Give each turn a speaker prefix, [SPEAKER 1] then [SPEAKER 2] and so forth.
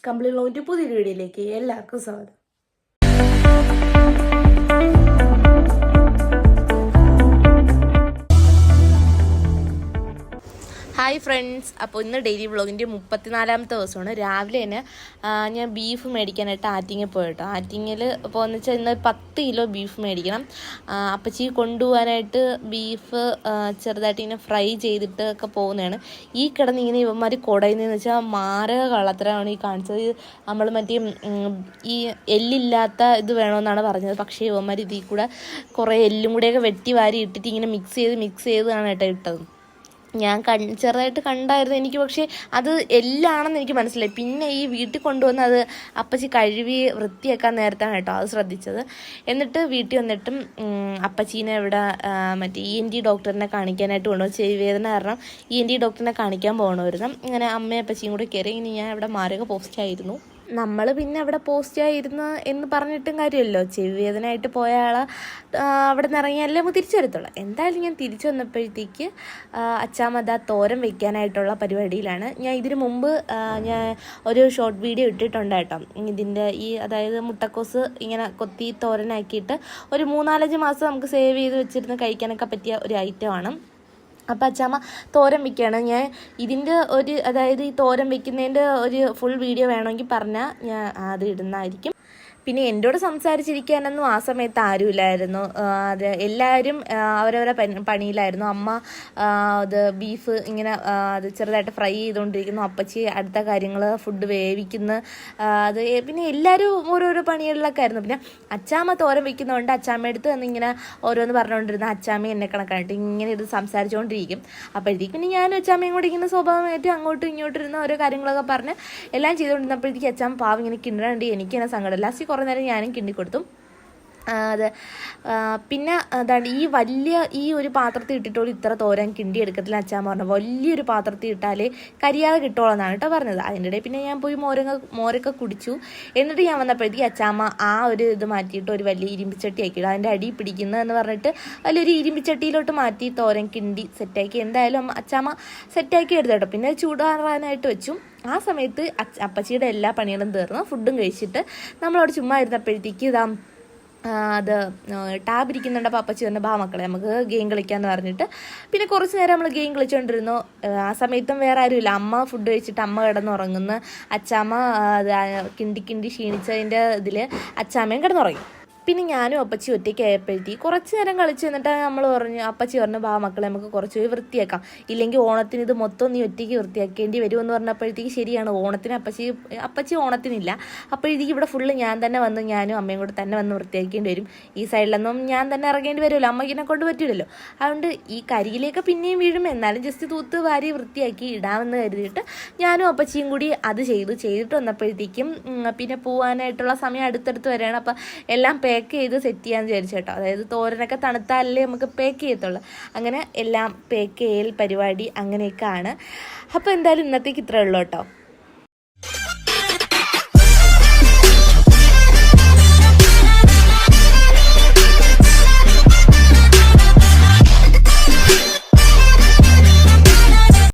[SPEAKER 1] Complete ലോന്റെ പുതിയൊരു വീഡിയോയിലേക്ക് എല്ലാവർക്കും സ്വാഗതം. ഹായ് ഫ്രണ്ട്സ്, അപ്പോൾ ഇന്ന് ഡെയിലി വ്ളോഗിൻ്റെ 34ാമത്തെ ദിവസമാണ്. രാവിലെ തന്നെ ഞാൻ ബീഫ് മേടിക്കാനായിട്ട് ആറ്റിങ്ങിൽ പോയിട്ടോ. ആറ്റിങ്ങിൽ പോകുന്ന വെച്ചാൽ ഇന്ന് 10 കിലോ ബീഫ് മേടിക്കണം. അപ്പച്ചി കൊണ്ടുപോകാനായിട്ട് ബീഫ് ചെറുതായിട്ട് ഇങ്ങനെ ഫ്രൈ ചെയ്തിട്ട് ഒക്കെ പോകുന്നതാണ്. ഈ കിടന്ന് ഇങ്ങനെ ഇവന്മാർ കുടയുന്നതെന്ന് വെച്ചാൽ മാരക കള്ളത്തരമാണ് ഈ കാണിച്ചത്. നമ്മൾ മറ്റേ ഈ എല്ലില്ലാത്ത ഇത് വേണമെന്നാണ് പറഞ്ഞത്. പക്ഷേ ഇവന്മാർ ഇതിൽ കൂടെ കുറേ എല്ലും കൂടെയൊക്കെ വെട്ടി വാരി ഇട്ടിട്ട് ഇങ്ങനെ മിക്സ് ചെയ്താണ് കേട്ടോ ഇട്ടത്. ഞാൻ ചെറുതായിട്ട് കണ്ടായിരുന്നു എനിക്ക്, പക്ഷേ അത് എല്ലാണെന്ന് എനിക്ക് മനസ്സിലായി. പിന്നെ ഈ വീട്ടിൽ കൊണ്ടുവന്ന് അത് അപ്പച്ചി കഴുകി വൃത്തിയാക്കാൻ നേരത്താണ് കേട്ടോ അത് ശ്രദ്ധിച്ചത്. എന്നിട്ട് വീട്ടിൽ വന്നിട്ടും അപ്പച്ചീനെ ഇവിടെ മറ്റേ ENT ഡോക്ടറിനെ കാണിക്കാനായിട്ട് കൊണ്ടുപോകും. ചെവി വേദന കാരണം ENT ഡോക്ടറിനെ കാണിക്കാൻ പോകണമായിരുന്നു. ഇങ്ങനെ അമ്മയും അപ്പച്ചിയും കൂടെ കയറി. ഇനി ഞാൻ ഇവിടെ മാരക പോസ്റ്റായിരുന്നു. നമ്മൾ പിന്നെ അവിടെ പോസ്റ്റായിരുന്നു എന്ന് പറഞ്ഞിട്ടും കാര്യമല്ലോ. ചെവി വേദനയായിട്ട് പോയ ആളെ അവിടെ നിന്ന് ഇറങ്ങിയാലേ നമുക്ക് തിരിച്ചു വരത്തുള്ളൂ. എന്തായാലും ഞാൻ തിരിച്ചു വന്നപ്പോഴത്തേക്ക് അച്ചാമ്മ തോരൻ വെക്കാനായിട്ടുള്ള പരിപാടിയിലാണ്. ഞാൻ ഇതിന് മുമ്പ് ഞാൻ ഒരു ഷോർട്ട് വീഡിയോ ഇട്ടിട്ടുണ്ട് കേട്ടോ. ഇതിൻ്റെ അതായത് മുട്ടക്കോസ് ഇങ്ങനെ കൊത്തി തോരനാക്കിയിട്ട് ഒരു 3-4 മാസം നമുക്ക് സേവ് ചെയ്ത് വെച്ചിരുന്ന് കഴിക്കാനൊക്കെ പറ്റിയ ഒരു ഐറ്റമാണ്. അപ്പോൾ അച്ചാമ്മ തോരൻ വയ്ക്കുകയാണ്. ഞാൻ ഇതിൻ്റെ അതായത് ഈ തോരൻ വയ്ക്കുന്നതിൻ്റെ ഒരു ഫുൾ വീഡിയോ വേണമെങ്കിൽ പറഞ്ഞാൽ ഞാൻ അത് ഇടുന്നതായിരിക്കും. പിന്നെ എന്നോട് സംസാരിച്ചിരിക്കാനൊന്നും ആ സമയത്ത് ആരുമില്ലായിരുന്നു. അത് എല്ലാവരും അവരവരെ പണിയിലായിരുന്നു. അമ്മ അത് ബീഫ് ഇങ്ങനെ അത് ചെറുതായിട്ട് ഫ്രൈ ചെയ്തുകൊണ്ടിരിക്കുന്നു. അപ്പച്ചി അടുത്ത കാര്യങ്ങൾ ഫുഡ് വേവിക്കുന്നു. അത് പിന്നെ എല്ലാവരും ഓരോരോ പണികളിലൊക്കെ ആയിരുന്നു. പിന്നെ അച്ചാമ്മ തോരൻ വയ്ക്കുന്നതുകൊണ്ട് അച്ചാമ്മയെടുത്ത് ഇങ്ങനെ ഓരോന്ന് പറഞ്ഞുകൊണ്ടിരുന്ന അച്ചാമ്മ എന്നെ കണക്കായിട്ട് ഇങ്ങനെ ഇത് സംസാരിച്ചുകൊണ്ടിരിക്കും. അപ്പോഴത്തേക്കും പിന്നെ ഞാനും അച്ചാമ്മയും കൂടി ഇങ്ങനെ സ്വാഭാവികമായിട്ട് അങ്ങോട്ടും ഇങ്ങോട്ടും ഇരുന്ന് ഓരോ കാര്യങ്ങളൊക്കെ പറഞ്ഞ് എല്ലാം ചെയ്തുകൊണ്ടിരുന്നപ്പോഴത്തേക്ക് അച്ചാമ്മ പാവം ഇങ്ങനെ കിണ്ടണുണ്ട്. എനിക്കിങ്ങനെ സങ്കടം. ലാസ്റ്റ് കുറേ നേരം ഞാനും കിണ്ടിക്കൊടുത്തു. അത് പിന്നെ അതാണ് ഈ ഒരു പാത്രത്തിൽ ഇട്ടിട്ടോളം ഇത്ര തോരൻ കിണ്ടി എടുക്കത്തില്ല അച്ചാമ്മ പറഞ്ഞു. വലിയൊരു പാത്രത്തിൽ ഇട്ടാലേ കരിയാതെ കിട്ടുള്ളൂ കേട്ടോ പറഞ്ഞത്. അതിൻ്റെ ഇടയിൽ പിന്നെ ഞാൻ പോയി മോരൊക്കെ കുടിച്ചു. എന്നിട്ട് ഞാൻ വന്നപ്പോഴത്തേക്ക് അച്ചാമ്മ ഒരു ഇത് മാറ്റിയിട്ട് ഒരു വലിയ ഇരുമ്പിച്ചട്ടി ആക്കിയിടും. അതിൻ്റെ അടി പിടിക്കുന്നതെന്ന് പറഞ്ഞിട്ട് വലിയൊരു ഇരുമ്പിച്ചട്ടിയിലോട്ട് മാറ്റി തോരൻ കിണ്ടി സെറ്റാക്കി. എന്തായാലും അച്ചാമ്മ സെറ്റാക്കി എടുത്തു കേട്ടോ. പിന്നെ ചൂടാറാനായിട്ട് വെച്ചു. ആ സമയത്ത് അപ്പച്ചിയുടെ എല്ലാ പണികളും തീർന്നു. ഫുഡും കഴിച്ചിട്ട് നമ്മളവിടെ ചുമ്മാ ഇരുന്നപ്പോഴത്തേക്ക് അത് ടാബ് ഇരിക്കുന്നുണ്ട്. അപ്പോൾ അപ്പച്ചി പറഞ്ഞു, മക്കളെ നമുക്ക് ഗെയിം കളിക്കാമെന്ന് പറഞ്ഞിട്ട് പിന്നെ കുറച്ച് നേരം നമ്മൾ ഗെയിം കളിച്ചുകൊണ്ടിരുന്നു. ആ സമയത്തും വേറെ ആരുമില്ല. അമ്മ ഫുഡ് കഴിച്ചിട്ട് അമ്മ കിടന്നുറങ്ങുന്നു. അച്ചാമ്മ കിണ്ടി ക്ഷീണിച്ചതിൻ്റെ ഇതിൽ അച്ചാമ്മയും കിടന്നുറങ്ങി. പിന്നെ ഞാനും അപ്പച്ചി ഒറ്റയ്ക്ക് ആയപ്പോഴത്തേക്ക് കുറച്ച് നേരം കളിച്ച് എന്നിട്ട് അപ്പച്ചി പറഞ്ഞു, മക്കളെ നമുക്ക് കുറച്ച് പോയി വൃത്തിയാക്കാം, ഇല്ലെങ്കിൽ ഓണത്തിന് ഇത് മൊത്തം നീ ഒറ്റയ്ക്ക് വൃത്തിയാക്കേണ്ടി വരുമെന്ന് പറഞ്ഞപ്പോഴത്തേക്ക് ശരിയാണ്. ഓണത്തിന് അപ്പച്ചി ഓണത്തിനില്ല. അപ്പോഴത്തേക്ക് ഇവിടെ ഫുള്ള് ഞാൻ തന്നെ വന്ന് ഞാനും അമ്മയും കൂടെ തന്നെ വന്ന് വൃത്തിയാക്കേണ്ടി വരും. ഈ സൈഡിലൊന്നും ഞാൻ തന്നെ ഇറങ്ങേണ്ടി വരുമല്ലോ, അമ്മയ്ക്കിനെ കൊണ്ട് പറ്റില്ലല്ലോ. അതുകൊണ്ട് ഈ കരിയിലേക്ക് പിന്നെയും വീഴും. എന്നാലും ജസ്റ്റ് തൂത്ത് വാരി വൃത്തിയാക്കി ഇടാമെന്ന് കരുതിയിട്ട് ഞാനും അപ്പച്ചിയും കൂടി അത് ചെയ്തിട്ട് വന്നപ്പോഴത്തേക്കും പിന്നെ പോകാനായിട്ടുള്ള സമയം അടുത്തടുത്ത് വരികയാണ്. അപ്പം എല്ലാം പാക്ക് ചെയ്ത് സെറ്റ് ചെയ്യാന്ന് വിചാരിച്ചു കേട്ടോ. അതായത് തോരനൊക്കെ തണുത്താലേ നമുക്ക് പാക്ക് ചെയ്യത്തുള്ളൂ. അങ്ങനെ എല്ലാം പാക്ക് ചെയ്യൽ പരിപാടി അങ്ങനെയൊക്കെ ആണ്. അപ്പോൾ എന്തായാലും ഇന്നത്തേക്ക് ഇത്രയേ ഉള്ളൂ കേട്ടോ.